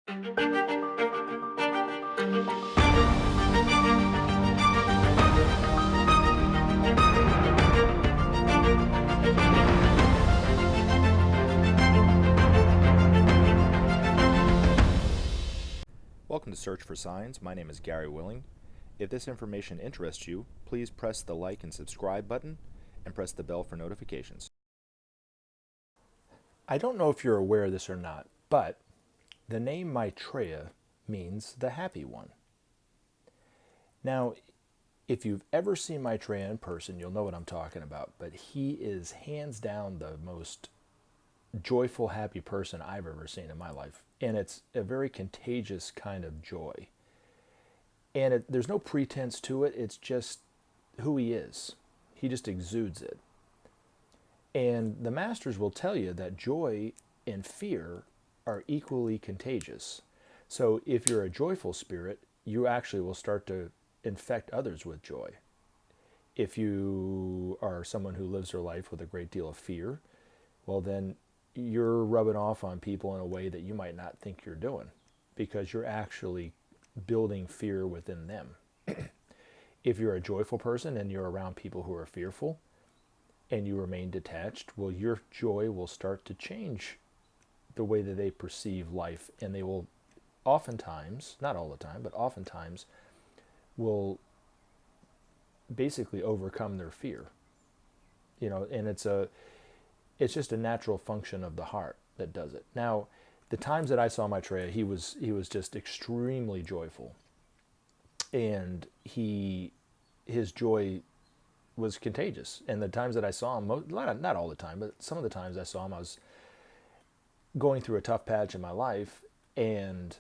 Welcome to Search for Signs. My name is Gary Willing. If this information interests you, please press the like and subscribe button and press the bell for notifications. I don't know if you're aware of this or not, but the name Maitreya means the happy one. Now, if you've ever seen Maitreya in person, you'll know what I'm talking about, but he is hands down the most joyful, happy person I've ever seen in my life. And it's a very contagious kind of joy. And there's no pretense to it. It's just who he is. He just exudes it. And the masters will tell you that joy and fear are equally contagious. So if you're a joyful spirit, you actually will start to infect others with joy. If you are someone who lives their life with a great deal of fear, well then you're rubbing off on people in a way that you might not think you're doing, because you're actually building fear within them. If you're a joyful person and you're around people who are fearful and you remain detached, well, your joy will start to change the way that they perceive life, and they will oftentimes, not all the time, but oftentimes will basically overcome their fear. And it's just a natural function of the heart that does it. Now, the times that I saw Maitreya, he was just extremely joyful, and his joy was contagious. And the times that I saw him, not all the time, but some of the times I saw him, I was going through a tough patch in my life, and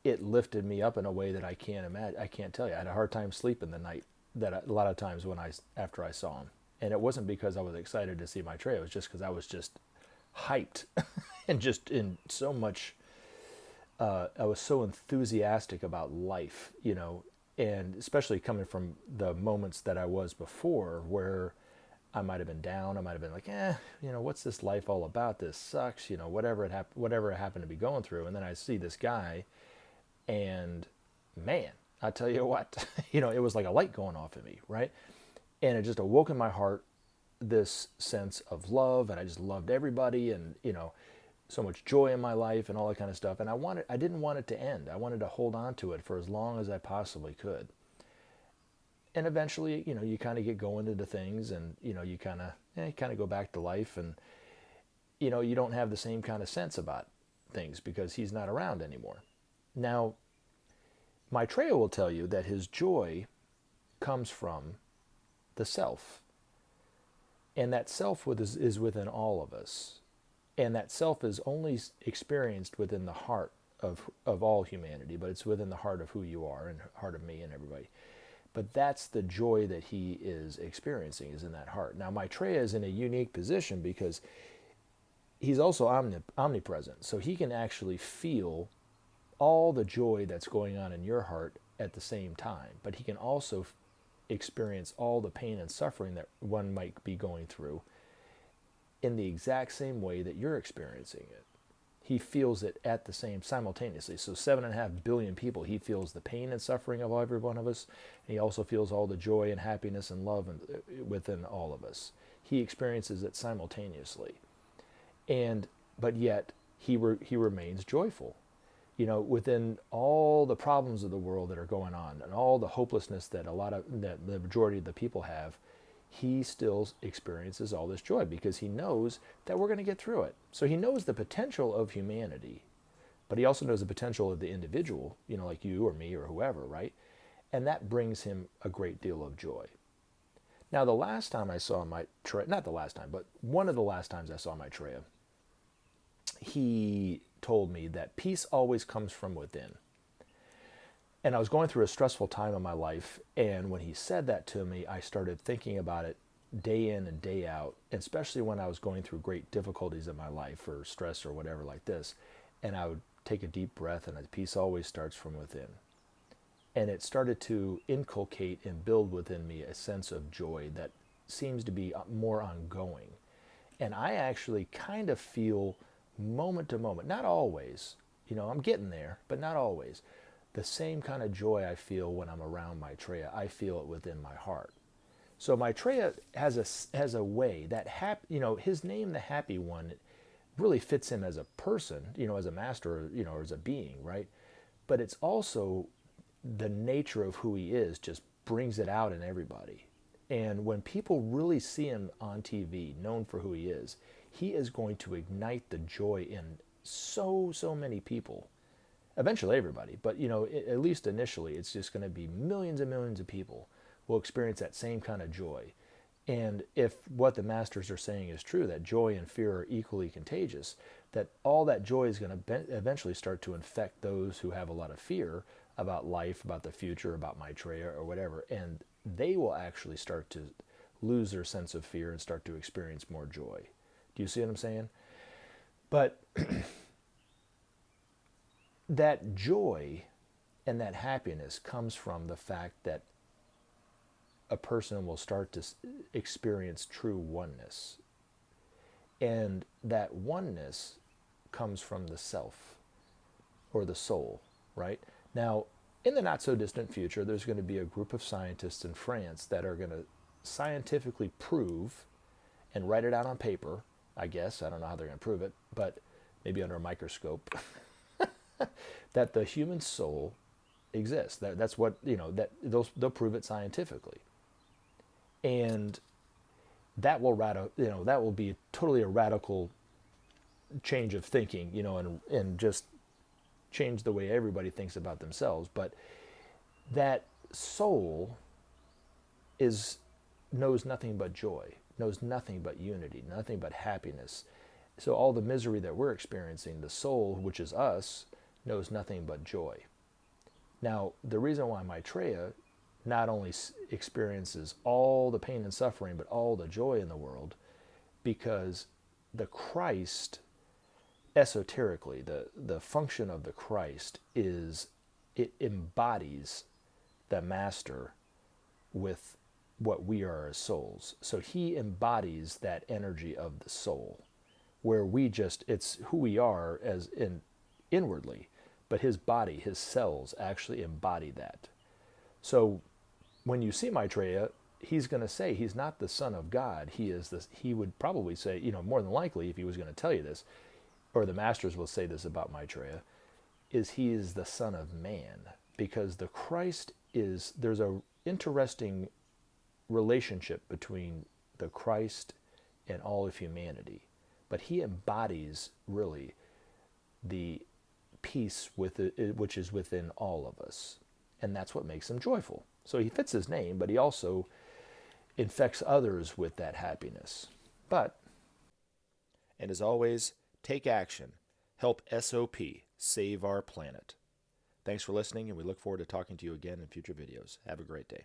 it lifted me up in a way that I can't imagine. I can't tell you. I had a hard time sleeping the night a lot of times after I saw him. And it wasn't because I was excited to see Maitreya. It was just because I was just hyped and just in so much, I was so enthusiastic about life, and especially coming from the moments that I was before, where I might have been down. I might have been like, what's this life all about? This sucks, whatever it happened to be going through. And then I see this guy, and man, I tell you what, it was like a light going off in me, right? And it just awoke in my heart this sense of love, and I just loved everybody, and so much joy in my life and all that kind of stuff. And I didn't want it to end. I wanted to hold on to it for as long as I possibly could. And eventually, you kind of get going into things, and you kind of go back to life, and you don't have the same kind of sense about things because he's not around anymore. Now, Maitreya will tell you that his joy comes from the self. And that self is within all of us. And that self is only experienced within the heart of all humanity, but it's within the heart of who you are and heart of me and everybody. But that's the joy that he is experiencing, is in that heart. Now, Maitreya is in a unique position because he's also omnipresent. So he can actually feel all the joy that's going on in your heart at the same time. But he can also experience all the pain and suffering that one might be going through in the exact same way that you're experiencing it. He feels it at the same simultaneously. So 7.5 billion people, he feels the pain and suffering of every one of us. And he also feels all the joy and happiness and love within all of us. He experiences it simultaneously. But yet he remains joyful. Within all the problems of the world that are going on and all the hopelessness that the majority of the people have, he still experiences all this joy because he knows that we're going to get through it. So he knows the potential of humanity, but he also knows the potential of the individual, like you or me or whoever, right? And that brings him a great deal of joy. Now, the last time I saw Maitreya, not the last time, but one of the last times I saw Maitreya, he told me that peace always comes from within. And I was going through a stressful time in my life, and when he said that to me, I started thinking about it day in and day out, especially when I was going through great difficulties in my life or stress or whatever like this. And I would take a deep breath, and peace always starts from within. And it started to inculcate and build within me a sense of joy that seems to be more ongoing. And I actually kind of feel moment to moment, not always, I'm getting there, but not always. The same kind of joy I feel when I'm around Maitreya, I feel it within my heart. So Maitreya has a way that his name, the Happy One, really fits him as a person, as a master, or as a being, right? But it's also the nature of who he is just brings it out in everybody. And when people really see him on TV, known for who he is going to ignite the joy in so many people. Eventually everybody, but at least initially, it's just going to be millions and millions of people will experience that same kind of joy. And if what the masters are saying is true, that joy and fear are equally contagious, that all that joy is going to eventually start to infect those who have a lot of fear about life, about the future, about Maitreya or whatever, and they will actually start to lose their sense of fear and start to experience more joy. Do you see what I'm saying? But that joy and that happiness comes from the fact that a person will start to experience true oneness. And that oneness comes from the self or the soul, right? Now, in the not so distant future, there's going to be a group of scientists in France that are going to scientifically prove and write it out on paper, I guess. I don't know how they're going to prove it, but maybe under a microscope, that the human soul exists. That's what, that they'll prove it scientifically. And that will that will be totally a radical change of thinking, and just change the way everybody thinks about themselves. But that soul knows nothing but joy, knows nothing but unity, nothing but happiness. So all the misery that we're experiencing, the soul, which is us, knows nothing but joy. Now, the reason why Maitreya not only experiences all the pain and suffering, but all the joy in the world, because the Christ, esoterically, the function of the Christ is it embodies the master with what we are as souls. So he embodies that energy of the soul, where it's who we are as inwardly, but his body, his cells actually embody that. So when you see Maitreya, he's going to say he's not the son of God. He would probably say, more than likely, if he was going to tell you this, or the masters will say this about Maitreya, he is the son of man. Because the Christ there's a interesting relationship between the Christ and all of humanity. But he embodies really the peace which is within all of us. And that's what makes him joyful. So he fits his name, but he also infects others with that happiness. And as always, take action. Help SOP save our planet. Thanks for listening, and we look forward to talking to you again in future videos. Have a great day.